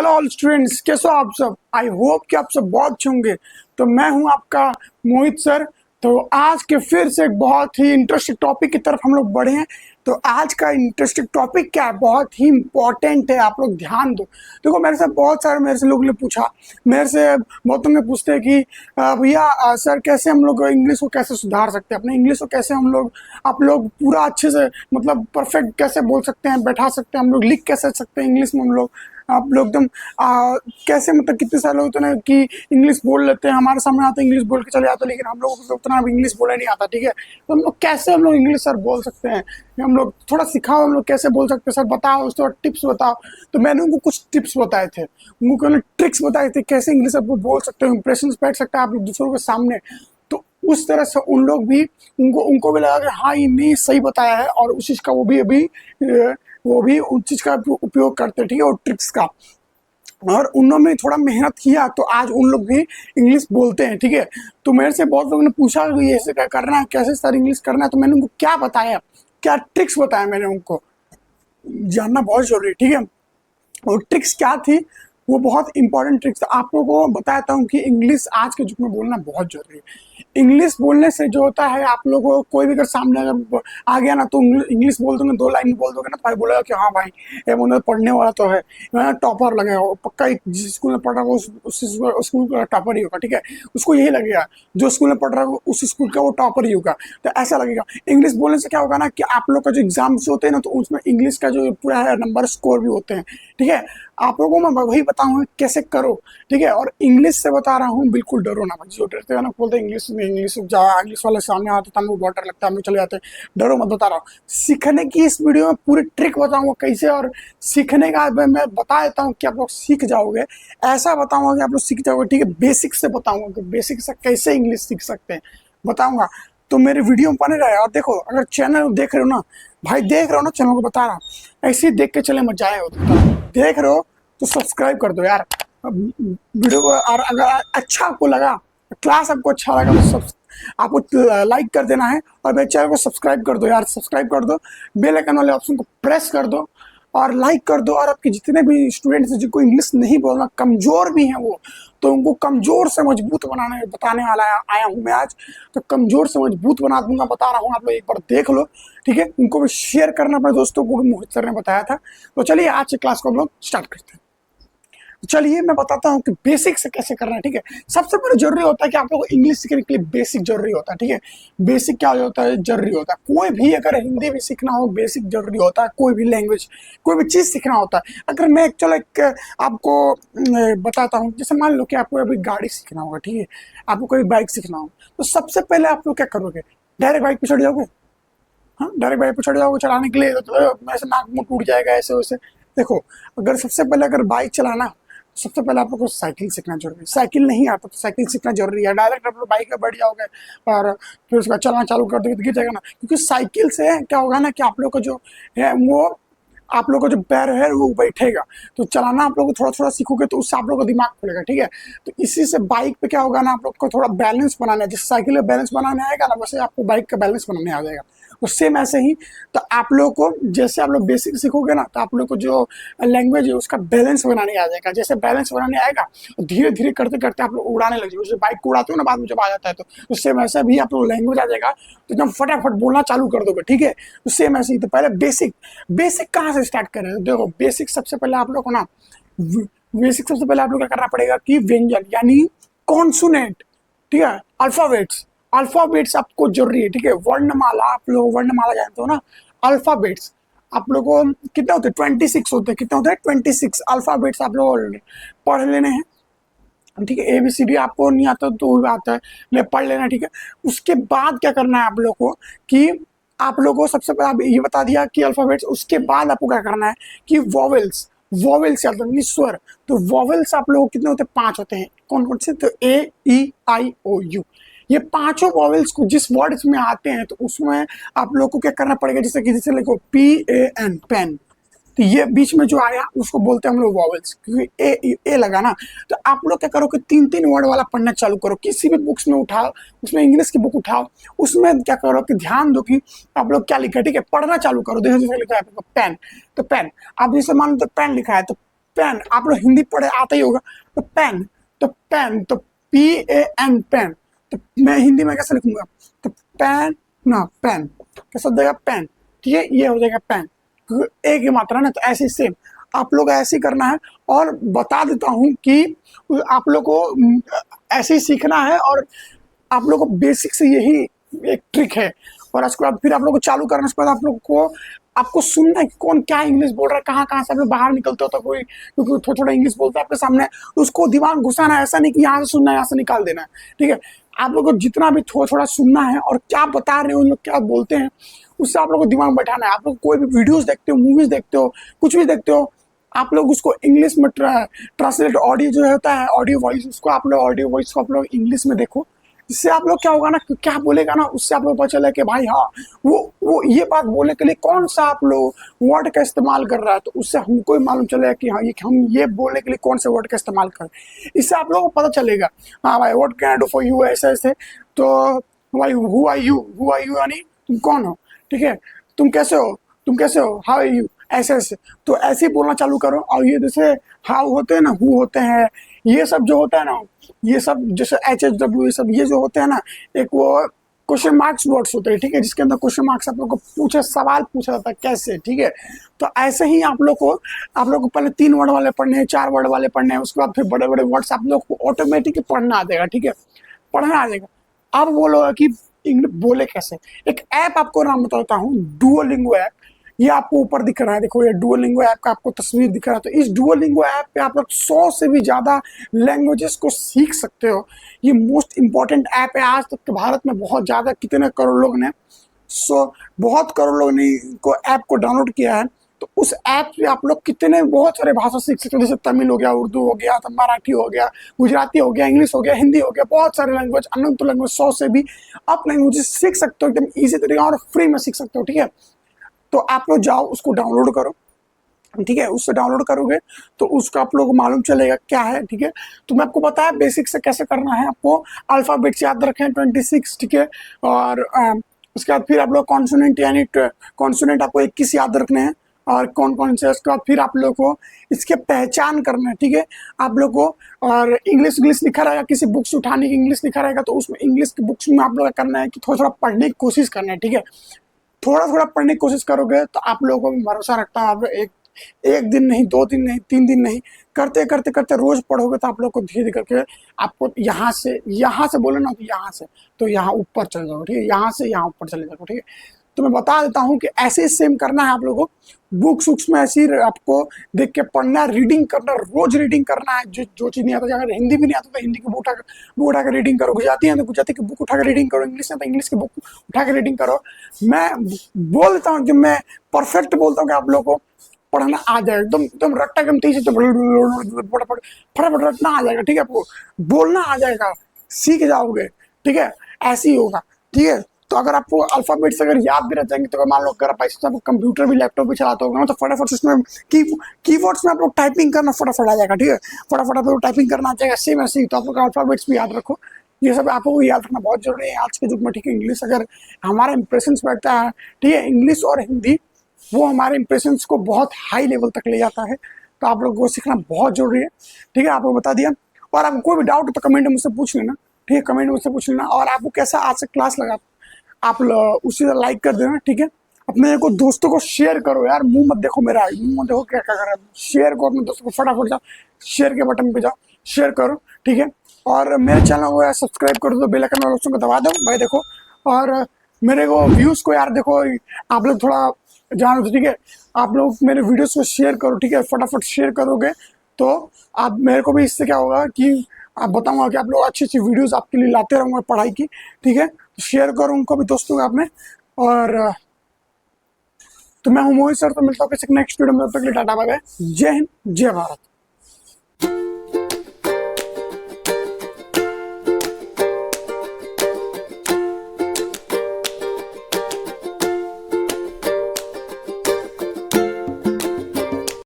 Hello all students, कैसे हो आप सब। आई होप कि आप सब बहुत अच्छे होंगे। तो मैं हूं आपका मोहित सर। तो आज के फिर से एक बहुत ही इंटरेस्टिंग टॉपिक की तरफ हम लोग बढ़े हैं। तो आज का इंटरेस्टिंग टॉपिक क्या है, बहुत ही इंपॉर्टेंट है, आप लोग ध्यान दो। देखो, मेरे से लोगों ने पूछा, मेरे से बहुतों ने पूछते हैं कि भैया सर कैसे हम लोग इंग्लिश को कैसे सुधार सकते हैं, अपने इंग्लिश को कैसे हम लोग आप लोग पूरा अच्छे से मतलब परफेक्ट कैसे बोल सकते हैं, बैठा सकते हैं, हम लोग लिख कैसे सकते हैं इंग्लिश में, हम लोग आप लोग एकदम कैसे मतलब कितने सारे लोग होते हैं कि इंग्लिश बोल लेते हैं, हमारे सामने आते हैं इंग्लिश बोल के चले जाते हैं, लेकिन हम लोगों को उतना इंग्लिश बोलना नहीं आता। ठीक है, तो हम लोग कैसे हम लोग इंग्लिश सर बोल सकते हैं, हम लोग थोड़ा सिखाओ, हम लोग कैसे बोल सकते हैं सर, बताओ उसको टिप्स बताओ। तो मैंने उनको कुछ टिप्स बताए थे, उनको ट्रिक्स बताए थे कैसे इंग्लिश आप बोल सकते हो, इंप्रेशन बैठ सकता है आप दूसरों के सामने। तो उस तरह से उन लोग भी उनको भी लगा कि हाँ इन्हें सही बताया है, और उस चीज़ का वो भी उस चीज़ का उपयोग करते हैं। ठीक है, और ट्रिक्स का, और उन्होंने थोड़ा मेहनत किया तो आज उन लोग भी इंग्लिश बोलते हैं। ठीक है, तो मेरे से बहुत लोगों ने पूछा कि ऐसे क्या करना है, कैसे सर इंग्लिश करना है। तो मैंने उनको क्या बताया, क्या ट्रिक्स बताया, मैंने उनको जानना बहुत जरूरी है। ठीक है, और ट्रिक्स क्या थी, वो बहुत इंपॉर्टेंट ट्रिक्स था। आप लोगों को बताता हूँ कि इंग्लिश आज के युग में बोलना बहुत जरूरी है। इंग्लिश बोलने से जो होता है, आप लोगों को कोई भी अगर सामने अगर आ गया ना, तो इंग्लिश बोल दोगे, दो लाइन बोल दोगे ना, तो भाई बोलेगा कि हाँ भाई ये बंदा पढ़ने वाला तो है, टॉपर लगेगा वो पक्का। जिस स्कूल में पढ़ रहा है उस स्कूल का टॉपर ही होगा। ठीक है, उसको यही लगेगा, जो स्कूल में पढ़ रहा है उस स्कूल का वो टॉपर ही होगा। तो ऐसा लगेगा। इंग्लिश बोलने से क्या होगा ना कि आप लोग का जो एग्जाम्स होते हैं ना, तो उसमें इंग्लिश का जो पूरा है नंबर स्कोर भी होते हैं। ठीक है, आप लोगों को मैं वही बताऊंगा कैसे करो। ठीक है, और इंग्लिश से बता रहा हूँ, बिल्कुल डरो ना भाई। जो डरते हो ना, बोलते इंग्लिश में, इंग्लिश वाले सामने आते तो हमको बहुत डर लगता है, हम लोग चले जाते हैं। डरो मत, बता रहा हूँ। सीखने की इस वीडियो में पूरी ट्रिक बताऊंगा कैसे, और सीखने का मैं बता देता हूँ कि आप लोग सीख जाओगे। ऐसा बताऊंगा कि आप लोग सीख जाओगे। ठीक है, बेसिक से बताऊंगा कि बेसिक से कैसे इंग्लिश सीख सकते हैं, बताऊंगा। तो मेरे वीडियो में बने रहे। और देखो, अगर चैनल देख रहे हो ना भाई, देख रहे हो ना चैनल को, बता रहा हूँ ऐसे ही देख के चले, मजा आए हो। देख रहे हो तो सब्सक्राइब कर दो यार वीडियो को। और अगर अच्छा आपको लगा, क्लास आपको अच्छा लगा, तो आपको लाइक कर देना है, और मेरे चैनल को सब्सक्राइब कर दो यार, सब्सक्राइब कर दो, बेल आइकन वाले ऑप्शन को प्रेस कर दो, और लाइक कर दो। और आपके जितने भी स्टूडेंट्स हैं जिनको इंग्लिश नहीं बोलना, कमजोर भी हैं वो, तो उनको कमजोर से मजबूत बताने वाला आया हूँ मैं आज। तो कमजोर से मजबूत बना दूंगा, बता रहा हूँ, आप लोग एक बार देख लो। ठीक है, उनको भी शेयर करना अपने दोस्तों को भी, मोहित सर ने बताया था। तो चलिए आज से क्लास को हम लोग स्टार्ट करते हैं। चलिए मैं बताता हूँ कि बेसिक से कैसे करना है। ठीक है, सबसे पहले जरूरी होता है कि आप लोग को इंग्लिश सीखने के लिए बेसिक जरूरी होता है। ठीक है, बेसिक क्या होता है, जरूरी होता है। कोई भी अगर हिंदी भी सीखना हो, बेसिक जरूरी होता है। कोई भी लैंग्वेज, कोई भी चीज सीखना होता है। अगर मैं चलो एक आपको बताता हूँ, जैसे मान लो कि आपको अभी गाड़ी सीखना होगा। ठीक है, आपको कोई बाइक सीखना हो, तो सबसे पहले आप लोग क्या करोगे, डायरेक्ट बाइक पे चढ़ जाओगे। हाँ, डायरेक्ट बाइक पे चढ़ जाओगे चलाने के लिए, तो ऐसे नाक मुंह टूट जाएगा ऐसे वैसे। देखो, अगर सबसे पहले अगर बाइक चलाना, सबसे पहले आप लोग को साइकिल सीखना जरूरी है। साइकिल नहीं आता तो साइकिल सीखना जरूरी है। डायरेक्ट आप लोग बाइक पे बैठ जाओगे और फिर उसका चलना चालू कर दोगे तो गिर जाएगा ना, क्योंकि साइकिल से क्या होगा ना कि आप लोग का जो है वो, आप लोग का जो पैर है वो बैठेगा। तो चलाना आप लोग थोड़ा थोड़ा सीखोगे, तो उससे आप लोग का दिमाग खुलेगा। ठीक है, तो इसी से बाइक पे क्या होगा ना, आप लोग को थोड़ा बैलेंस बनाना है। जैसे साइकिल में बैलेंस बनाने आएगा ना, वैसे आपको बाइक का बैलेंस बनाने आ जाएगा। तो सेम ऐसे ही, तो आप लोग को जैसे आप लोग बेसिक सीखोगे ना, तो आप लोग को जो लैंग्वेज है उसका बैलेंस बनाने आ जाएगा। जैसे बैलेंस बनाने आएगा, तो धीरे धीरे करते करते आप लोग उड़ाने लग जाओगे। जैसे बाइक को उड़ाते हो ना, बाद में जब आ जाता है तो सेम ऐसा भी आप लोग लैंग्वेज आ जाएगा, तो एकदम फटाफट बोलना चालू कर दोगे। ठीक है, तो सेम ऐसे ही। तो पहले बेसिक, बेसिक कहाँ से स्टार्ट करें, देखो बेसिक सबसे पहले आप लोग को ना, बेसिक सबसे पहले आप लोग क्या करना पड़ेगा कि व्यंजन यानी कॉन्सोनेंट, ठीक है, अल्फाबेट्स, अल्फाबेट्स आपको जरूरी है। ठीक है, वर्णमाला, आप लोग वर्णमाला जानते हो ना, अल्फाबेट्स आप लोग को कितने होते हैं, 26 होते हैं। कितने होते हैं, 26 अल्फाबेट्स आप लोग पढ़ लेने हैं। ठीक है, ABCD आपको नहीं आता तो वो आता है, ले पढ़ लेना। ठीक है, उसके बाद क्या करना है आप लोग को कि आप लोगों को सबसे पहले आप ये बता दिया कि अल्फाबेट्स, उसके बाद आपको क्या करना है कि वॉवेल्स, वॉवेल्स याद रखनी, स्वर। तो वॉवेल्स आप लोगों को कितने होते हैं, 5 होते हैं। कौन कौन से, तो A E I O U, ये पांचों वॉवेल्स को जिस वर्ड्स में आते हैं, तो उसमें आप लोग को क्या करना पड़ेगा, जैसे कि जैसे लिखो PAN, पेन, तो ये बीच में जो आया उसको बोलते हैं हम लोग वॉवेल्स, क्योंकि ए लगा ना। तो आप लोग क्या करो कि 3-3 वर्ड वाला पढ़ना चालू करो। किसी भी बुक्स में उठाओ, उसमें इंग्लिश की बुक उठाओ, उसमें क्या करो कि ध्यान दो कि आप लोग क्या लिखा है। ठीक है, पढ़ना चालू करो। देखो जैसे लिखा है पेन, तो पेन, आप जैसे मान लो तो पेन लिखा है, तो पेन, आप लोग हिंदी पढ़े आता ही होगा, तो पेन, तो पेन, तो PAN पेन, तो मैं हिंदी में कैसे लिखूंगा, तो पेन ना पेन, कैसा देगा पेन, ठीक है, ये हो जाएगा पेन, एक ही मात्रा ना, तो ऐसे सेम आप लोग ऐसे ही करना है। और बता देता हूँ कि आप लोग को ऐसे ही सीखना है, और आप लोग को बेसिक से यही एक ट्रिक है। और उसके बाद फिर आप लोग को चालू करना, उसके बाद आप लोग को आपको सुनना है कि कौन क्या इंग्लिश बोल रहा है, कहाँ कहाँ से आप लोग बाहर निकलते हो, तो कोई क्योंकि थोड़ा थोड़ा इंग्लिश बोलता है आपके सामने, उसको दिमाग घुसाना है, ऐसा नहीं कि यहाँ से सुनना है यहाँ से निकाल देना है, ठीक है। आप लोग को जितना भी थोड़ा थोड़ा सुनना है और क्या बता रहे हो उन लोग क्या बोलते हैं, उससे आप लोग को दिमाग बैठाना है। आप लोग कोई भी वीडियोस देखते हो, मूवीज देखते हो, कुछ भी देखते हो, आप लोग उसको इंग्लिश में ट्रांसलेट, ऑडियो जो होता है ऑडियो वॉइस, उसको आप लोग ऑडियो वॉइस को आप लोग इंग्लिश में देखो। इससे आप लोग क्या होगा ना, क्या बोलेगा ना, उससे आप लोग पता चले कि भाई हाँ वो ये बात बोलने के लिए कौन सा आप लोग वर्ड का इस्तेमाल कर रहा है, तो उससे हमको ही मालूम चलेगा कि हाँ ये हम ये बोलने के लिए कौन से वर्ड का इस्तेमाल कर। इससे आप लोगों को पता चलेगा हाँ भाई what can I do for you, ऐसे ऐसे। तो भाई हु आर यू यानी तुम कौन हो, ठीक है, तुम कैसे हो, तुम कैसे हो, हाउ आर यू, ऐसे ऐसे। तो ऐसे ही बोलना चालू करो। और ये जैसे हाउ होते हैं ना, हु होते हैं, ये सब जो होता है ना, ये सब जैसे HHW, ये सब ये जो होते हैं ना, एक वो क्वेश्चन मार्क्स वर्ड्स होते हैं, ठीक है, जिसके अंदर क्वेश्चन मार्क्स आप लोग को पूछे, सवाल पूछा जाता है कैसे, ठीक है। तो ऐसे ही आप लोग को पहले 3 वर्ड वाले पढ़ने हैं, 4 वर्ड वाले पढ़ने हैं, उसके बाद फिर बड़े बड़े वर्ड्स आप लोग को ऑटोमेटिकली पढ़ना आ जाएगा, ठीक है, पढ़ना आ जाएगा। अब बोलोगे कि इंग्लिश बोले कैसे, एक ऐप आपको नाम बताता हूँ, डुओलिंगो ऐप। ये आपको ऊपर दिख रहा है, देखो ये डुओलिंगो ऐप का आपको तस्वीर दिख रहा है। तो इस डुओलिंगो ऐप पे आप लोग 100 से भी ज़्यादा लैंग्वेजेस को सीख सकते हो। ये मोस्ट इंपॉर्टेंट ऐप है। आज तक के भारत में बहुत ज़्यादा कितने करोड़ लोग ने बहुत करोड़ लोगों ने को ऐप को डाउनलोड किया है। तो उस ऐप पे आप लोग कितने बहुत सारे भाषा सीख सकते हो, जैसे तमिल हो गया, उर्दू हो गया, तो मराठी हो गया, गुजराती हो गया, इंग्लिश हो गया, हिंदी हो गया, बहुत सारे लैंग्वेज, अनंत लैंग्वेज, 100 से भी आप लैंग्वेजेस सीख सकते हो एकदम ईजी तरीके और फ्री में सीख सकते हो, ठीक है। तो आप लोग जाओ उसको डाउनलोड करो, ठीक है, उससे डाउनलोड करोगे तो उसका आप लोग को मालूम चलेगा क्या है, ठीक है। तो मैं आपको बताया बेसिक से कैसे करना है। आपको अल्फाबेट्स याद रखें 26, ठीक है। और उसके बाद फिर आप लोग कॉन्सोनेंट यानी कॉन्सोनेंट आपको 21 याद रखने हैं, और कौन कौन से। उसके बाद फिर आप लोग को इसके पहचान करना है, ठीक है, आप लोग को। और इंग्लिश लिखा रहेगा, किसी बुक्स उठाने की इंग्लिश लिखा रहेगा, तो उसमें इंग्लिश की बुक्स में आप लोग का करना है कि थोड़ा थोड़ा पढ़ने की कोशिश करना है, ठीक है। थोड़ा थोड़ा पढ़ने की कोशिश करोगे तो आप लोगों को भी भरोसा रखता हूँ, आप एक दिन नहीं, 2 दिन नहीं, 3 दिन नहीं, करते करते करते रोज पढ़ोगे तो आप लोग को धीरे धीरे करके आपको यहाँ से बोले ना, तो यहाँ से तो यहाँ ऊपर चले जाओगे, ठीक है, यहाँ से यहाँ ऊपर चले जाओगे, ठीक है। तो मैं बता देता हूँ कि ऐसे ही सेम करना है आप लोगों को। बुक्स में ऐसी आपको देख के पढ़ना, रीडिंग करना, रोज रीडिंग करना है। जो चीज़ नहीं आता, अगर हिंदी भी नहीं आता तो हिंदी की बुक उठा कर रीडिंग करो, गुजराती है तो गुजराती की बुक उठा कर रीडिंग करो, इंग्लिश है तो इंग्लिश की बुक उठा कर रीडिंग करो। मैं बोल देता हूँ कि मैं परफेक्ट बोलता हूँ कि आप लोगों को पढ़ना आ जाएगा, एकदम एकदम रट्टा एकदम तेजी से फटाफट फटाफट रटना आ जाएगा, ठीक है, आपको बोलना आ जाएगा, सीख जाओगे, ठीक है, ऐसे ही होगा, ठीक है। तो अगर आपको अल्फाबेट्स अगर याद भी रह जाएंगे, तो मान लो अगर आप ऐसे कंप्यूटर भी लैपटॉप भी चलाते होगा ना, तो फटाफट उसमें कीवर्ड्स में आप लोग टाइपिंग करना फटाफट आ जाएगा, ठीक है, फटाफट आप लोग टाइपिंग करना आ जाएगा, सेम ऐसे ही। तो आप लोग अल्फाबेट्स भी याद रखो, ये सब आपको याद रखना बहुत जरूरी है आज के युग में, ठीक है। इंग्लिश अगर हमारा इंप्रेशन बैठता है, ठीक है, इंग्लिश और हिंदी वो हमारे इंप्रेशंस को बहुत हाई लेवल तक ले जाता है। तो आप लोगों को सीखना बहुत जरूरी है, ठीक है, आपको बता दिया। और आपको कोई भी डाउट हो तो कमेंट में मुझसे पूछ लेना, ठीक है, कमेंट में मुझसे पूछ लेना। और आपको कैसा आज से क्लास लगा, आप उसी लाइक कर देना, ठीक है। अपने को दोस्तों को शेयर करो यार, मुंह मत देखो मेरा, मुंह देखो क्या क्या कर रहा है, शेयर करो अपने दोस्तों को, फटाफट जाओ शेयर के बटन पे जाओ, शेयर करो, ठीक है। और मेरे चैनल को सब्सक्राइब कर दो, बेल आइकन वाले ऑप्शन को दबा दो भाई, देखो। और मेरे को व्यूज को यार देखो, आप लोग थोड़ा जानो, ठीक है, आप लोग मेरे वीडियोस को शेयर करो, ठीक है, फटाफट शेयर करोगे तो आप मेरे को भी इससे क्या होगा कि आप बताऊंगा कि आप लोग अच्छी अच्छी वीडियोस आपके लिए लाते रहूंगा पढ़ाई की, ठीक है। तो शेयर करो उनको भी दोस्तों को आपने। और तो मैं हूँ मोहित सर, तो मिलता हूँ किसी नेक्स्ट वीडियो में, तब तक के लिए टाटा बाय बाय, जय हिंद जय भारत।